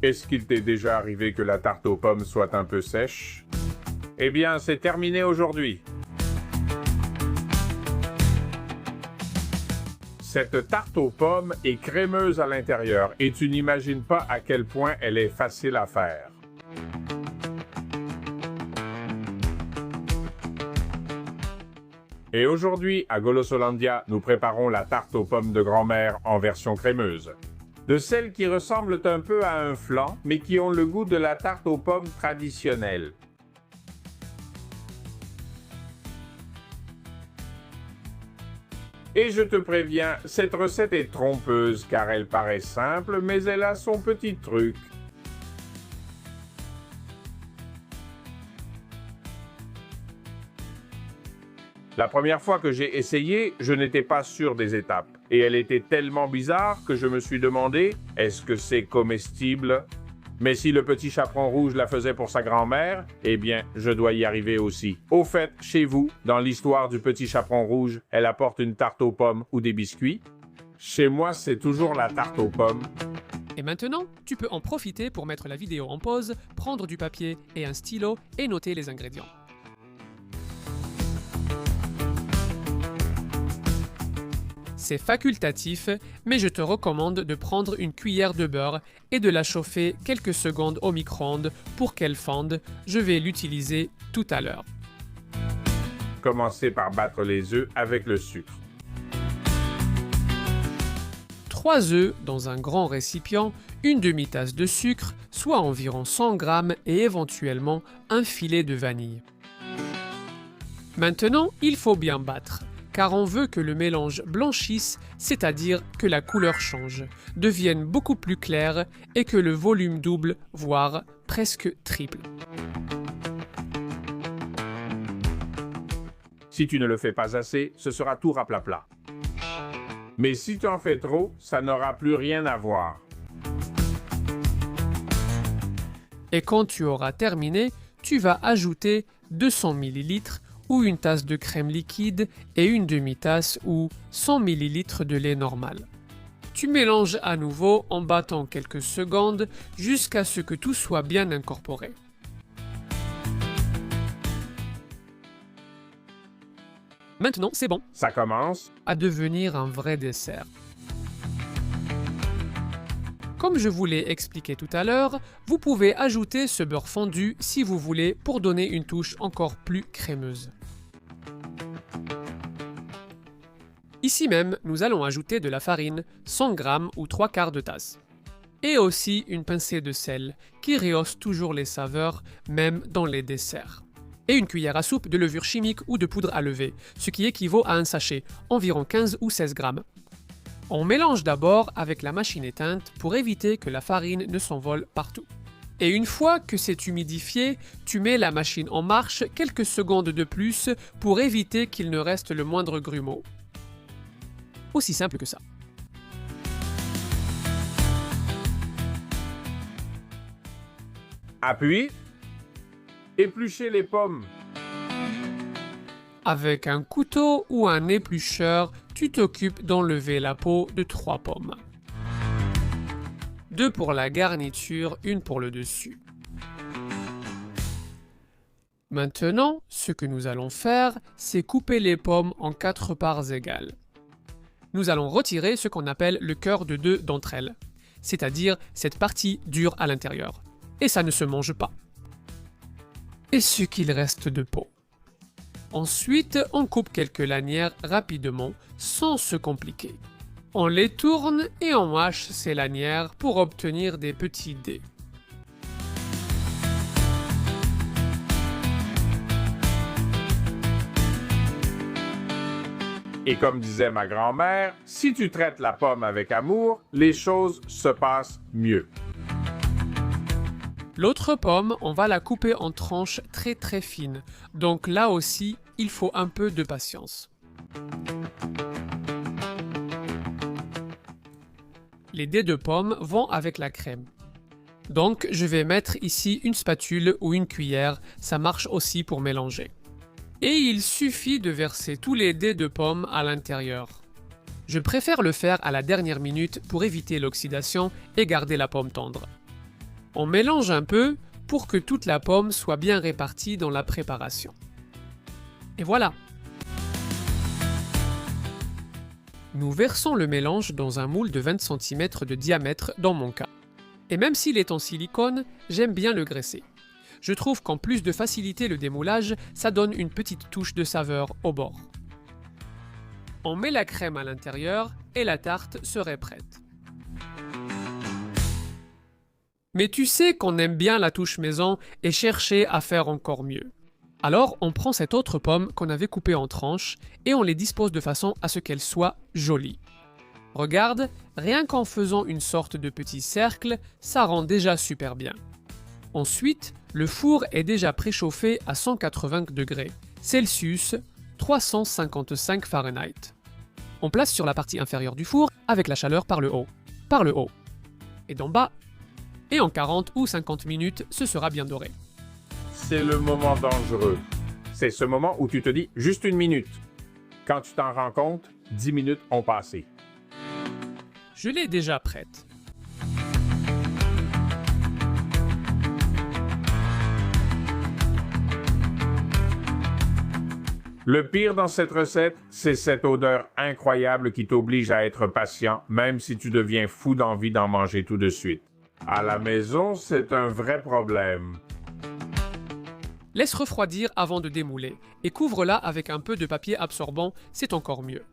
Est-ce qu'il t'est déjà arrivé que la tarte aux pommes soit un peu sèche? Eh bien, c'est terminé aujourd'hui. Cette tarte aux pommes est crémeuse à l'intérieur et tu n'imagines pas à quel point elle est facile à faire. Et aujourd'hui, à Golosolandia, nous préparons la tarte aux pommes de grand-mère en version crémeuse. De celles qui ressemblent un peu à un flan, mais qui ont le goût de la tarte aux pommes traditionnelle. Et je te préviens, cette recette est trompeuse car elle paraît simple, mais elle a son petit truc. La première fois que j'ai essayé, je n'étais pas sûr des étapes. Et elle était tellement bizarre que je me suis demandé, est-ce que c'est comestible? Mais si le petit chaperon rouge la faisait pour sa grand-mère, eh bien, je dois y arriver aussi. Au fait, chez vous, dans l'histoire du petit chaperon rouge, elle apporte une tarte aux pommes ou des biscuits? Chez moi, c'est toujours la tarte aux pommes. Et maintenant, tu peux en profiter pour mettre la vidéo en pause, prendre du papier et un stylo et noter les ingrédients. C'est facultatif, mais je te recommande de prendre une cuillère de beurre et de la chauffer quelques secondes au micro-ondes pour qu'elle fonde. Je vais l'utiliser tout à l'heure. Commencez par battre les œufs avec le sucre. 3 œufs dans un grand récipient, une demi-tasse de sucre, soit environ 100 g et éventuellement un filet de vanille. Maintenant, il faut bien battre, car on veut que le mélange blanchisse, c'est-à-dire que la couleur change, devienne beaucoup plus claire et que le volume double, voire presque triple. Si tu ne le fais pas assez, ce sera tout raplapla. Mais si tu en fais trop, ça n'aura plus rien à voir. Et quand tu auras terminé, tu vas ajouter 200 ml ou une tasse de crème liquide et une demi-tasse ou 100 ml de lait normal. Tu mélanges à nouveau en battant quelques secondes jusqu'à ce que tout soit bien incorporé. Maintenant, c'est bon. Ça commence À devenir un vrai dessert. Comme je vous l'ai expliqué tout à l'heure, vous pouvez ajouter ce beurre fondu si vous voulez pour donner une touche encore plus crémeuse. Ici même, nous allons ajouter de la farine, 100 g ou 3/4 de tasse. Et aussi une pincée de sel, qui rehausse toujours les saveurs, même dans les desserts. Et une cuillère à soupe de levure chimique ou de poudre à lever, ce qui équivaut à un sachet, environ 15 ou 16 g. On mélange d'abord avec la machine éteinte pour éviter que la farine ne s'envole partout. Et une fois que c'est humidifié, tu mets la machine en marche quelques secondes de plus pour éviter qu'il ne reste le moindre grumeau. Aussi simple que ça. Appuie. Épluchez les pommes. Avec un couteau ou un éplucheur, tu t'occupes d'enlever la peau de 3 pommes. 2 pour la garniture, une pour le dessus. Maintenant, ce que nous allons faire, c'est couper les pommes en 4 parts égales. Nous allons retirer ce qu'on appelle le cœur de 2 d'entre elles, c'est-à-dire cette partie dure à l'intérieur. Et ça ne se mange pas. Et ce qu'il reste de peau. Ensuite, on coupe quelques lanières rapidement, sans se compliquer. On les tourne et on hache ces lanières pour obtenir des petits dés. Et comme disait ma grand-mère, si tu traites la pomme avec amour, les choses se passent mieux. L'autre pomme, on va la couper en tranches très fines, donc là aussi, il faut un peu de patience. Les dés de pommes vont avec la crème. Donc, je vais mettre ici une spatule ou une cuillère, ça marche aussi pour mélanger. Et il suffit de verser tous les dés de pommes à l'intérieur. Je préfère le faire à la dernière minute pour éviter l'oxydation et garder la pomme tendre. On mélange un peu pour que toute la pomme soit bien répartie dans la préparation. Et voilà! Nous versons le mélange dans un moule de 20 cm de diamètre dans mon cas. Et même s'il est en silicone, j'aime bien le graisser. Je trouve qu'en plus de faciliter le démoulage, ça donne une petite touche de saveur au bord. On met la crème à l'intérieur et la tarte serait prête. Mais tu sais qu'on aime bien la touche maison et chercher à faire encore mieux. Alors on prend cette autre pomme qu'on avait coupée en tranches et on les dispose de façon à ce qu'elles soient jolies. Regarde, rien qu'en faisant une sorte de petit cercle, ça rend déjà super bien. Ensuite, le four est déjà préchauffé à 180 degrés Celsius, 355 Fahrenheit. On place sur la partie inférieure du four avec la chaleur par le haut, et d'en bas. Et en 40 ou 50 minutes, ce sera bien doré. C'est le moment dangereux. C'est ce moment où tu te dis juste une minute. Quand tu t'en rends compte, 10 minutes ont passé. Je l'ai déjà prête. Le pire dans cette recette, c'est cette odeur incroyable qui t'oblige à être patient, même si tu deviens fou d'envie d'en manger tout de suite. À la maison, c'est un vrai problème. Laisse refroidir avant de démouler et couvre-la avec un peu de papier absorbant, c'est encore mieux.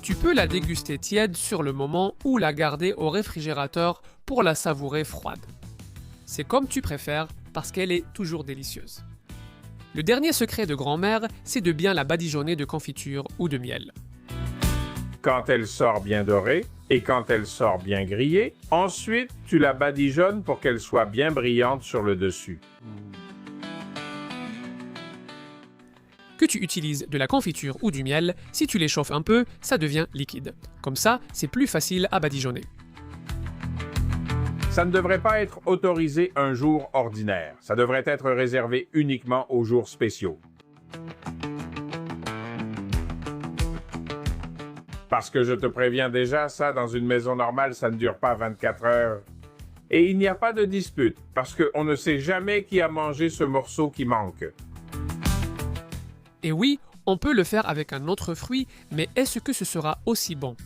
Tu peux la déguster tiède sur le moment ou la garder au réfrigérateur pour la savourer froide. C'est comme tu préfères parce qu'elle est toujours délicieuse. Le dernier secret de grand-mère, c'est de bien la badigeonner de confiture ou de miel. Quand elle sort bien dorée et quand elle sort bien grillée, ensuite tu la badigeonnes pour qu'elle soit bien brillante sur le dessus. Que tu utilises de la confiture ou du miel, si tu les chauffes un peu, ça devient liquide. Comme ça, c'est plus facile à badigeonner. Ça ne devrait pas être autorisé un jour ordinaire. Ça devrait être réservé uniquement aux jours spéciaux. Parce que je te préviens déjà, ça, dans une maison normale, ça ne dure pas 24 heures. Et il n'y a pas de dispute, parce qu'on ne sait jamais qui a mangé ce morceau qui manque. Et oui, on peut le faire avec un autre fruit, mais est-ce que ce sera aussi bon?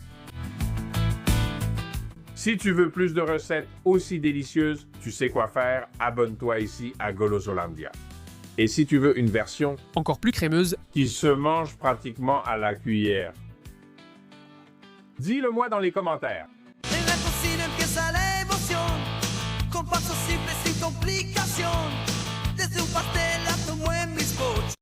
Si tu veux plus de recettes aussi délicieuses, tu sais quoi faire, abonne-toi ici à Golosolandia. Et si tu veux une version encore plus crémeuse qui se mange pratiquement à la cuillère, dis-le moi dans les commentaires.